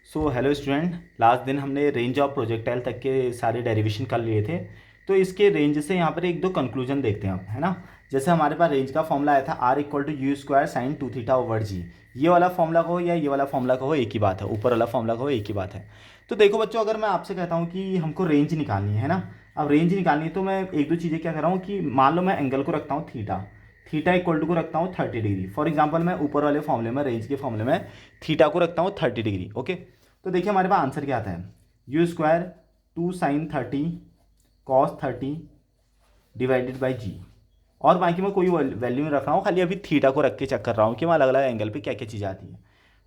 So hello student, last दिन हमने range of projectile तक के सारे डेरिवेशन कर लिए थे। तो इसके रेंज से यहाँ पर एक दो कंक्लूजन देखते हैं आप, है ना। जैसे हमारे पास रेंज का फॉर्मूला आया था R equal to u square sine two theta over g. ये वाला फॉर्मूला कहो या ये वाला फॉर्मूला कहो एक ही बात है, ऊपर वाला फॉर्मूला कहो एक ही बात है। तो देखो बच्चों, अगर मैं आपसे कहता हूँ कि हमको रेंज निकालनी है ना, अब रेंज निकालनी है तो मैं एक दो चीज़ें क्या कर रहा हूँ कि मान लो मैं एंगल को रखता हूँ थीटा, थीटा इक्वल टू को रखता हूँ 30 डिग्री। फॉर एग्जाम्पल मैं ऊपर वाले फॉर्मूले में, रेंज के फॉर्मूले में थीटा को रखता हूँ 30 डिग्री। ओके, तो देखिए हमारे पास आंसर क्या आता है, u square two sine 30 cos 30 divided by g. और बाकी मैं कोई वैल्यू नहीं रख रहा हूँ, खाली अभी थीटा को रख के चेक कर रहा हूँ कि मैं अलग अलग एंगल पे क्या क्या चीज़ आती है।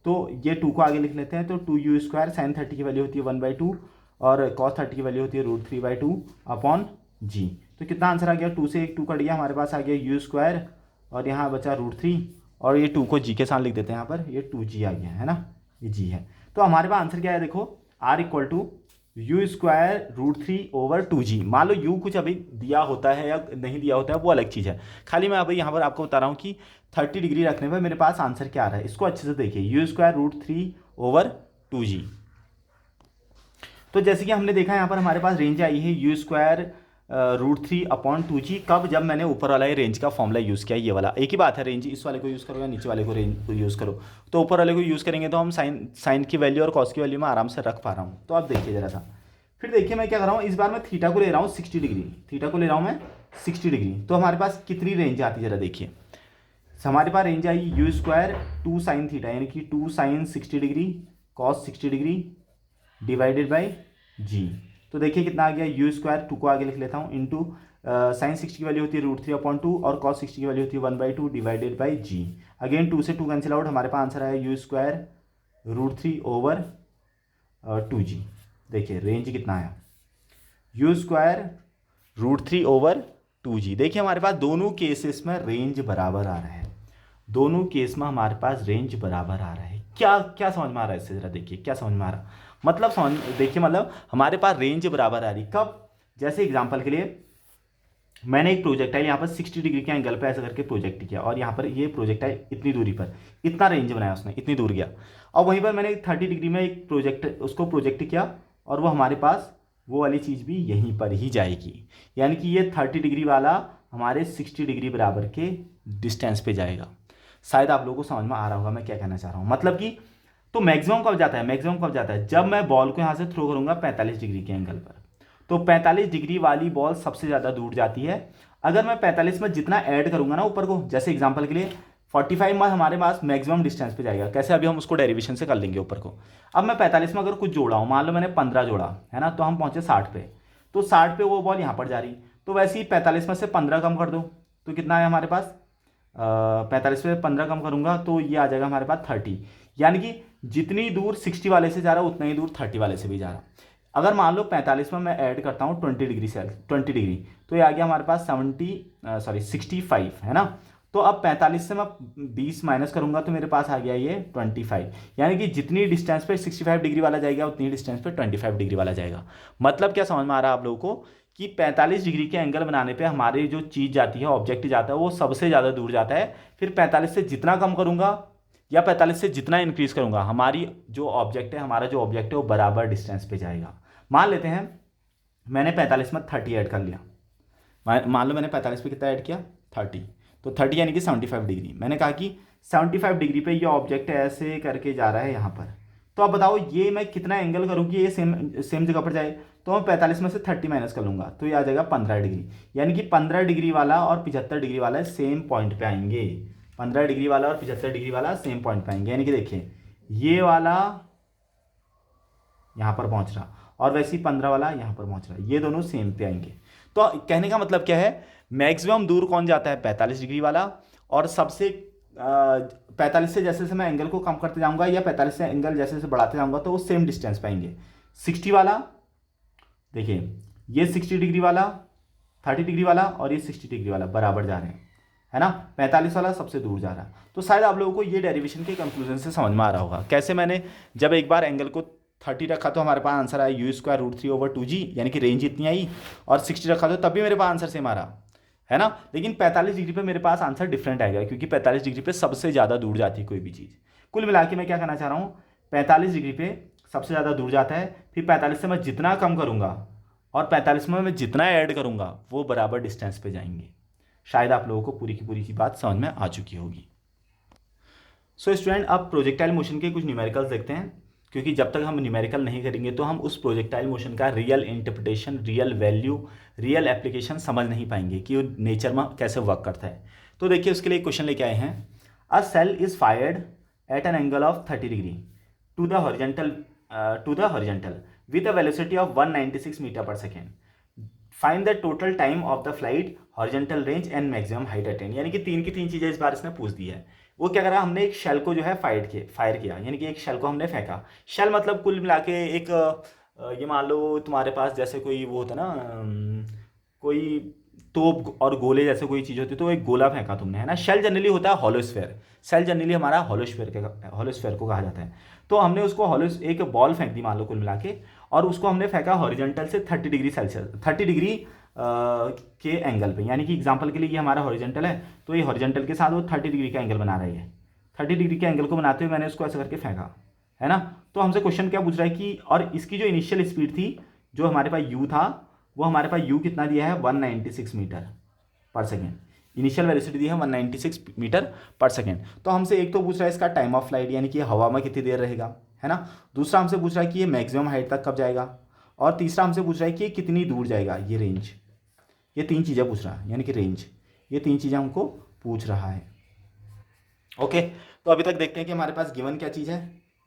तो ये टू को आगे लिख लेते हैं, तो टू यू स्क्वायर साइन 30 की वैल्यू होती है 1/2 और कॉस 30 की वैल्यू होती है √3/2 अपॉन जी। तो कितना आंसर आ गया, टू से एक टू कट गया, हमारे पास आ गया यू स्क्वायर और यहाँ बचा √3 और ये टू को जी के साथ लिख देते हैं, यहाँ पर ये 2g आ गया है ना, ये जी है। तो हमारे पास आंसर क्या है, देखो R equal to u square √3/2g। मान लो यू कुछ अभी दिया होता है या नहीं दिया होता है वो अलग चीज़ है, खाली मैं अभी यहाँ पर आपको बता रहा हूँ कि 30 डिग्री रखने पर मेरे पास आंसर क्या आ रहा है। इसको अच्छे से देखिए, यू स्क्वायर √3/2g। तो जैसे कि हमने देखा यहाँ पर हमारे पास रेंज आई है यू स्क्वायर √3/2g। कब, जब मैंने ऊपर वाला ये रेंज का फॉर्मूला यूज़ किया, ये वाला एक ही बात है, रेंज इस वाले को यूज़ करो या नीचे वाले को रेंज को यूज़ करो। तो ऊपर वाले को यूज़ करेंगे तो हम साइन की वैल्यू और कॉस की वैल्यू मैं आराम से रख पा रहा हूँ। तो आप देखिए ज़रा सा, फिर देखिए मैं क्या कर रहा हूँ, इस बार मैं थीटा को ले रहा हूँ 60 डिग्री, थीटा को ले रहा हूँ मैं 60 डिग्री। तो हमारे पास कितनी रेंज आती है ज़रा देखिए, हमारे पास रेंज आई u square two sine theta यानी कि two sine 60 degree cos 60 degree divided by g. तो देखिए कितना आ गया, यू स्क्वायर, टू को आगे लिख लेता हूँ, इंटू साइन 60 की वैल्यू होती है √3/2 और कॉस 60 की वैल्यू होती है 1/2 divided by g. Again two से टू कैंसिल आउट, हमारे पास आंसर आया यू स्क्वायर √3/2g। देखिए रेंज कितना आया, यू स्क्वायर √3/2g। देखिए हमारे पास दोनों केसेस में रेंज बराबर आ रहा है, दोनों केस में हमारे पास रेंज बराबर आ रहा है। क्या क्या समझ में आ रहा है इससे, जरा देखिए क्या समझ में आ रहा, मतलब समझ देखिए, मतलब हमारे पास रेंज बराबर आ रही कब, जैसे एग्जांपल के लिए मैंने एक प्रोजेक्टाइल यहाँ पर 60 डिग्री के एंगल पे ऐसा करके प्रोजेक्ट किया और यहाँ पर ये प्रोजेक्टाइल इतनी दूरी पर, इतना रेंज बनाया उसने, इतनी दूर गया। और वहीं पर मैंने 30 डिग्री में एक प्रोजेक्ट किया और वो हमारे पास वो वाली चीज़ भी यहीं पर ही जाएगी, यानी कि ये 30 डिग्री वाला हमारे 60 डिग्री बराबर के डिस्टेंस पे जाएगा। शायद आप लोगों को समझ में आ रहा होगा मैं क्या कहना चाह रहा हूँ, मतलब कि तो मैक्सिमम कब जाता है, मैक्सिमम कब जाता है, जब मैं बॉल को यहाँ से थ्रो करूँगा 45 डिग्री के एंगल पर। तो 45 डिग्री वाली बॉल सबसे ज़्यादा दूर जाती है। अगर मैं 45 में जितना ऐड करूँगा ना ऊपर को, जैसे एग्जांपल के लिए 45 में हमारे पास मैक्सिमम डिस्टेंस पे जाएगा, कैसे अभी हम उसको डेरिवेशन से कर लेंगे ऊपर को। अब मैं 45 में अगर कुछ जोड़ा हूँ, मान लो मैंने 15 जोड़ा है ना, तो हम पहुँचे 60 पे, तो 60 पे वो बॉल यहाँ पर जा रही, तो वैसे ही 45 में से 15 कम कर दो तो कितना है हमारे पास, 45 पे 15 कम करूँगा तो ये आ जाएगा हमारे पास 30। यानी कि जितनी दूर 60 वाले से जा रहा है उतना ही दूर 30 वाले से भी जा रहा। अगर मान लो 45 में मैं ऐड करता हूँ 20 डिग्री तो ये आ गया हमारे पास 65 है ना। तो अब 45 से मैं 20 माइनस करूंगा तो मेरे पास आ गया ये 25, यानी कि जितनी डिस्टेंस पे 65 डिग्री वाला जाएगा उतनी डिस्टेंस पे 25 डिग्री वाला जाएगा। मतलब क्या समझ में आ रहा है आप लोगों को कि 45 डिग्री के एंगल बनाने पे हमारी जो चीज़ जाती है, ऑब्जेक्ट जाता है, वो सबसे ज़्यादा दूर जाता है। फिर 45 से जितना कम करूंगा या 45 से जितना इंक्रीज करूंगा, हमारी जो ऑब्जेक्ट है, हमारा जो ऑब्जेक्ट है वो बराबर डिस्टेंस पे जाएगा। मान लेते हैं मैंने 45 में 30 ऐड कर लिया, मान लो मैंने 45 पे कितना ऐड किया 30, तो 30 यानी कि 75 डिग्री। मैंने कहा कि 75 डिग्री पे ये ऑब्जेक्ट ऐसे करके जा रहा है यहाँ पर। तो अब बताओ ये मैं कितना एंगल करूँ कि ये सेम सेम जगह पर जाए, तो मैं 45 में से 30 माइनस कर लूँगा तो ये आ जाएगा 15 डिग्री, यानी कि 15 डिग्री वाला और 75 डिग्री वाला सेम पॉइंट पे आएंगे। 15 डिग्री वाला और 75 डिग्री वाला सेम पॉइंट पे आएंगे, यानी कि देखिए ये वाला यहाँ पर पहुँच रहा और वैसे ही 15 वाला यहाँ पर पहुँच रहा है, ये दोनों सेम पे आएंगे। तो कहने का मतलब क्या है, मैक्सिमम दूर कौन जाता है, 45 डिग्री वाला। और सबसे 45 से जैसे जैसे मैं एंगल को कम करते जाऊंगा या 45 से एंगल जैसे जैसे बढ़ाते जाऊंगा तो वो सेम डिस्टेंस पे आएंगे। 60 वाला, देखिए ये 60 डिग्री वाला, 30 डिग्री वाला और ये 60 डिग्री वाला बराबर जा रहे हैं, है ना। 45 वाला सबसे दूर जा रहा है। तो शायद आप लोगों को ये डेरिवेशन के कंक्लूजन से समझ में आ रहा होगा कैसे मैंने जब एक बार एंगल को 30 रखा तो हमारे पास आंसर आया यू स्क्वायर √3/2g, यानी कि रेंज इतनी आई, और 60 रखा तो तब भी मेरे पास आंसर सेम आ रहा है ना। लेकिन 45 डिग्री पे मेरे पास आंसर डिफरेंट आएगा, क्योंकि 45 डिग्री पे सबसे ज़्यादा दूर जाती है कोई भी चीज़। कुल मिला के मैं क्या कहना चाह रहा हूँ, 45 डिग्री पे सबसे ज़्यादा दूर जाता है, फिर 45 से मैं जितना कम करूँगा और 45 में मैं जितना ऐड करूँगा वो बराबर डिस्टेंस पे जाएंगे। शायद आप लोगों को पूरी की पूरी बात समझ में आ चुकी होगी। सो स्टूडेंट, अब प्रोजेक्टाइल मोशन के कुछ न्यूमेरिकल्स देखते हैं, क्योंकि जब तक हम न्यूमेरिकल नहीं करेंगे तो हम उस प्रोजेक्टाइल मोशन का real interpretation, real value, real application समझ नहीं पाएंगे कि वो नेचर में कैसे वर्क करता है। तो देखिए उसके लिए क्वेश्चन लेके आए हैं। A shell is fired at an angle of 30 degree to the horizontal with a velocity of 196 metre per second. Find the total time of the flight, horizontal range and maximum height attained. यानी कि तीन की तीन चीज़ें इस बार इसने पूछ दी है। वो क्या करा, हमने एक शेल को जो है फायर किया, यानी कि एक शेल को हमने फेंका। शेल मतलब कुल मिला के एक ये मान लो तुम्हारे पास जैसे कोई वो होता ना, कोई तोप और गोले जैसे कोई चीज़ होती है, तो एक गोला फेंका तुमने, है ना। शेल जनरली होता है हॉलोस्फेयर। शेल जनरली हमारा हॉलोस्फेयर को कहा जाता है। तो हमने उसको एक बॉल फेंक दी मान लो कुल मिला के, और उसको हमने फेंका हॉरिजॉन्टल से 30 डिग्री सेल्सियस, 30 डिग्री के एंगल पे। यानी कि एग्जांपल के लिए ये हमारा हॉरिजॉन्टल है, तो ये हॉरिजॉन्टल के साथ वो 30 डिग्री का एंगल बना रही है। 30 डिग्री के एंगल को बनाते हुए मैंने उसको ऐसा करके फेंका, है ना। तो हमसे क्वेश्चन क्या पूछ रहा है कि, और इसकी जो इनिशियल स्पीड थी, जो हमारे पास यू था, वो हमारे पास यू कितना दिया है, 196 metre per second. Initial velocity दी है 196 मीटर पर सेकेंड। तो हमसे एक तो पूछ रहा है इसका टाइम ऑफ फ्लाइट, यानी कि हवा में कितनी देर रहेगा, है ना। दूसरा हमसे पूछ रहा है कि ये मैक्सिमम हाइट तक कब जाएगा, और तीसरा हमसे पूछ रहा है कि ये कितनी दूर जाएगा, ये रेंज। ये तीन चीज़ें पूछ रहा है, यानी कि रेंज, ये तीन चीज़ें हमको पूछ रहा है। ओके, तो अभी तक देखते हैं कि हमारे पास गिवन क्या चीज़ है।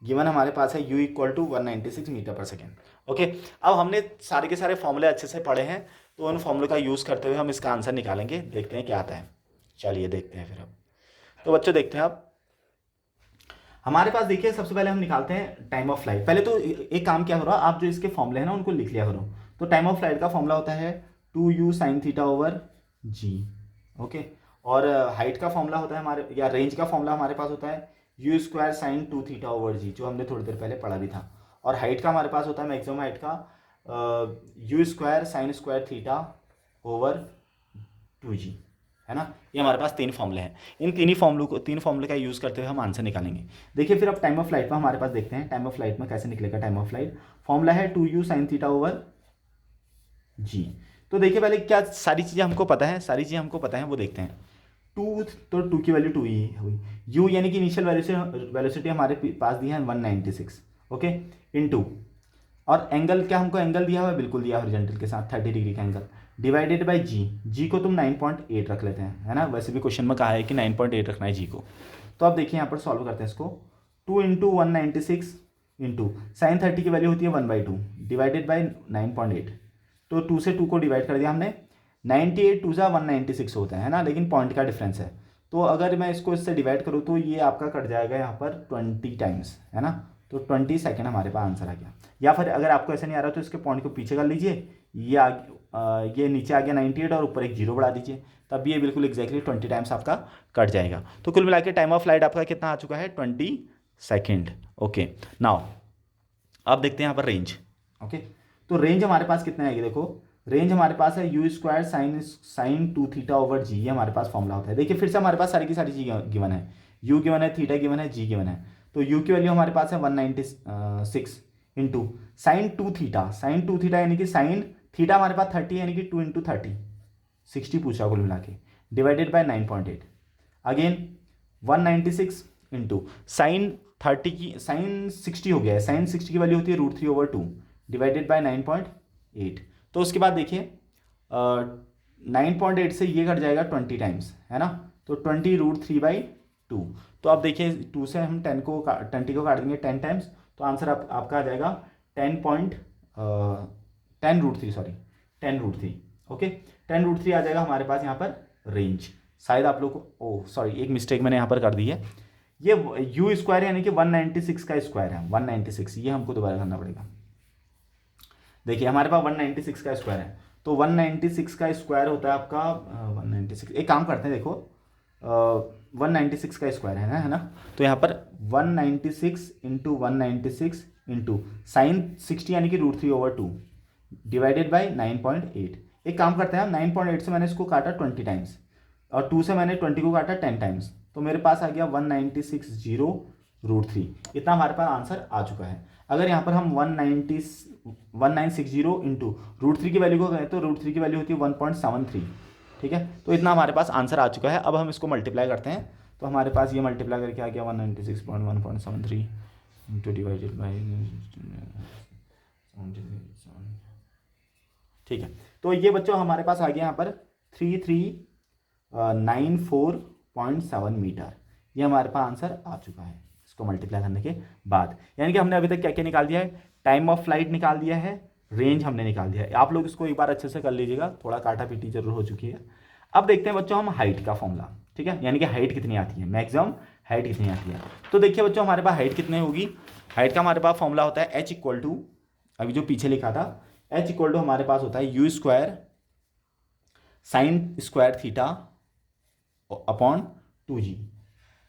गिवन हमारे पास है u equal to 196 metre per second. Okay, अब हमने सारे के सारे फॉर्मूले अच्छे से पढ़े हैं, तो उन फॉर्मूले का यूज़ करते हुए हम इसका आंसर निकालेंगे। देखते हैं क्या आता है। चलिए देखते हैं फिर अब। तो बच्चों देखते हैं अब हमारे पास, देखिए सबसे पहले हम निकालते हैं टाइम ऑफ फ्लाइट। पहले तो एक काम क्या करो, आप जो इसके फॉर्मूले हैं ना उनको लिख लिया करो। तो टाइम ऑफ फ्लाइट का फॉर्मूला होता है 2u साइन थीटा ओवर जी। ओके, और हाइट का फॉर्मूला होता है हमारे, या रेंज का फॉर्मूला हमारे पास होता है u square sine 2 theta over g, जो हमने थोड़ी देर पहले पढ़ा भी था। और हाइट का हमारे पास होता है, मैक्सिमम हाइट का you square sine square theta over 2g, है ना। ये हमारे पास तीन फॉर्मूले हैं। इन तीन फॉर्मूले का यूज़ करते हुए हम आंसर निकालेंगे। देखिए फिर अब टाइम ऑफ फ्लाइट में हमारे पास देखते हैं, टाइम ऑफ फ्लाइट में कैसे निकलेगा टाइम ऑफ फ्लाइट। फॉर्मूला है 2u साइन थीटा ओवर जी। तो देखिए पहले क्या सारी चीज़ें हमको पता है, वो देखते हैं। 2, तो 2 की वैल्यू 2 ही हुई। u यानी कि इनिशियल वेलोसिटी हमारे पास दी है 196, ओके, इनटू, और एंगल क्या हमको एंगल दिया हुआ है, बिल्कुल दिया हॉरिजॉन्टल के साथ 30 डिग्री का एंगल, डिवाइडेड बाय जी को तुम 9.8 रख लेते हैं, है ना। वैसे भी क्वेश्चन में कहा है कि 9.8 रखना है जी को। तो अब देखिए यहाँ पर सॉल्व करते हैं इसको। 2 इंटू 196 इंटू साइन 30 की वैल्यू होती है 1/2 डिवाइडेड बाई 9.8। तो 2 से 2 को डिवाइड कर दिया हमने, 98 2 सा 196 होता है ना, लेकिन पॉइंट का डिफरेंस है। तो अगर मैं इसको इससे डिवाइड करूँ तो ये आपका कट जाएगा यहाँ पर 20 टाइम्स, है ना। तो 20 सेकेंड हमारे पास आंसर आ गया। या फिर अगर आपको ऐसा नहीं आ रहा तो इसके पॉइंट को पीछे कर लीजिए, ये नीचे आ गया 98 और ऊपर एक जीरो बढ़ा दीजिए, तब ये बिल्कुल एग्जैक्टली 20 टाइम्स आपका कट जाएगा। तो कुल मिला के टाइम ऑफ फ्लाइट आपका कितना आ चुका है, 20 सेकेंड। ओके, नाउ अब देखते हैं यहाँ पर रेंज। ओके, तो रेंज हमारे पास कितना आएगी, देखो रेंज हमारे पास है u square sine 2 theta over g, ये हमारे पास फॉर्मूला होता है। देखिए फिर से हमारे पास सारी की सारी चीज़ गिवन है, यू गिवन है, थीटा गिवन है, जी गिवन है। तो यू की वैल्यू हमारे पास है 196 इंटू साइन 2 थीटा यानी कि साइन थीटा हमारे पास 30 यानी कि 2 इंटू 30, 60 पूछा कुल मिला के, divided by 9.8। Again 196 into sine 30 की साइन 60 हो गया है, साइन 60 की वैल्यू होती है √3/2 डिवाइडेड बाय 9.8। तो उसके बाद देखिए 9.8 से ये घट जाएगा 20 टाइम्स, है ना। तो 20 √3/2। तो अब देखिए 2 से हम 20 को काट देंगे 10 टाइम्स, तो आंसर आपका आ जाएगा 10√3। ओके, 10√3 आ जाएगा हमारे पास यहाँ पर रेंज। शायद आप लोग को एक मिस्टेक मैंने यहाँ पर कर दी है। ये यू स्क्वायर यानी कि 196 का स्क्वायर है, 196, ये हमको दोबारा करना पड़ेगा। देखिए हमारे पास 196 का स्क्वायर है, तो 196 का स्क्वायर होता है आपका 196। एक काम करते हैं, देखो 196 का स्क्वायर है ना। तो यहाँ पर 196 इंटू 196 इंटू साइन 60 यानी कि √3/2 डिवाइडेड बाई 9.8। एक काम करते हैं हम, 9.8 से मैंने इसको काटा 20 टाइम्स और 2 से मैंने 20 को काटा 10 टाइम्स, तो मेरे पास आ गया 196 0 √3। इतना हमारे पास आंसर आ चुका है। अगर यहाँ पर हम 1960 इंटू √3 की वैल्यू को करें तो √3 की वैल्यू होती है 1.73, ठीक है। तो इतना हमारे पास आंसर आ चुका है। अब हम इसको मल्टीप्लाई करते हैं, तो हमारे पास ये मल्टीप्लाई करके आ गया 196.1.73 इंटू डिवाइडेड बाई, ठीक है। तो ये बच्चों हमारे पास आ गया यहाँ पर 3394.7 मीटर, ये हमारे पास आंसर आ चुका है इसको मल्टीप्लाई करने के बाद। यानी कि हमने अभी तक क्या क्या निकाल दिया है, टाइम ऑफ फ्लाइट निकाल दिया है, रेंज हमने निकाल दिया है। आप लोग इसको एक बार अच्छे से कर लीजिएगा, थोड़ा काटा पीटी जरूर हो चुकी है। अब देखते हैं बच्चों हम हाइट का फॉर्मूला, ठीक है, यानी कि हाइट कितनी आती है, मैक्सिमम हाइट कितनी आती है। तो देखिए बच्चों हमारे पास हाइट कितनी होगी, हाइट का हमारे पास फॉर्मूला होता है h इक्वल टू, अभी जो पीछे लिखा था, h इक्वल टू हमारे पास होता है u² sin² theta upon 2g,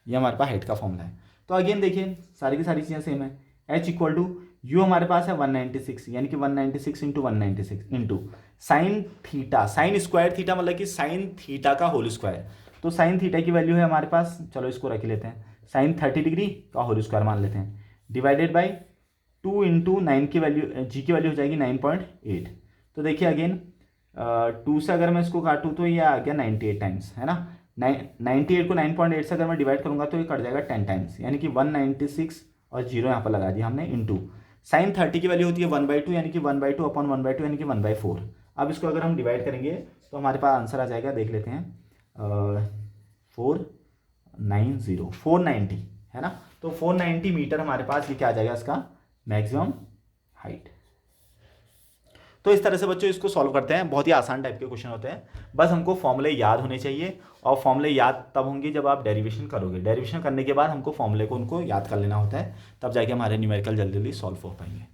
ये हमारे पास हाइट का फॉर्मूला है। तो अगेन देखिए सारी की सारी चीज़ें सेम है, h इक्वल टू u हमारे पास है 196, यानी कि 196 into 196 into sine theta, sin² theta मतलब कि साइन थीटा का होल स्क्वायर। तो साइन थीटा की वैल्यू है हमारे पास, चलो इसको रख लेते हैं, साइन 30 डिग्री का होल स्क्वायर मान लेते हैं, डिवाइडेड बाई 2 इंटू 9 की वैल्यू, जी की वैल्यू हो जाएगी 9.8। तो देखिए अगेन 2 से अगर मैं इसको काटूँ तो ये आ गया 98 टाइम्स, है ना। 98 को 9.8 से अगर मैं डिवाइड करूँगा तो ये कट जाएगा 10 टाइम्स, यानी कि 196 और जीरो यहाँ पर लगा दिया हमने, इंटू साइन 30 की वैल्यू होती है 1/2, यानी कि 1/2 अपॉन 1/2 यानी कि 1/4। अब इसको अगर हम डिवाइड करेंगे तो हमारे पास आंसर आ जाएगा, देख लेते हैं 490 है ना। तो 490 मीटर हमारे पास ये क्या आ जाएगा इसका मैक्सिमम हाइट। तो इस तरह से बच्चों इसको सॉल्व करते हैं, बहुत ही आसान टाइप के क्वेश्चन होते हैं। बस हमको फॉर्मूले याद होने चाहिए, और फॉर्मूले याद तब होंगे जब आप डेरिवेशन करोगे, डेरिवेशन करने के बाद हमको फॉर्मूले को उनको याद कर लेना होता है, तब जाके हमारे न्यूमेरिकल जल्दी जल्दी सॉल्व हो पाएंगे।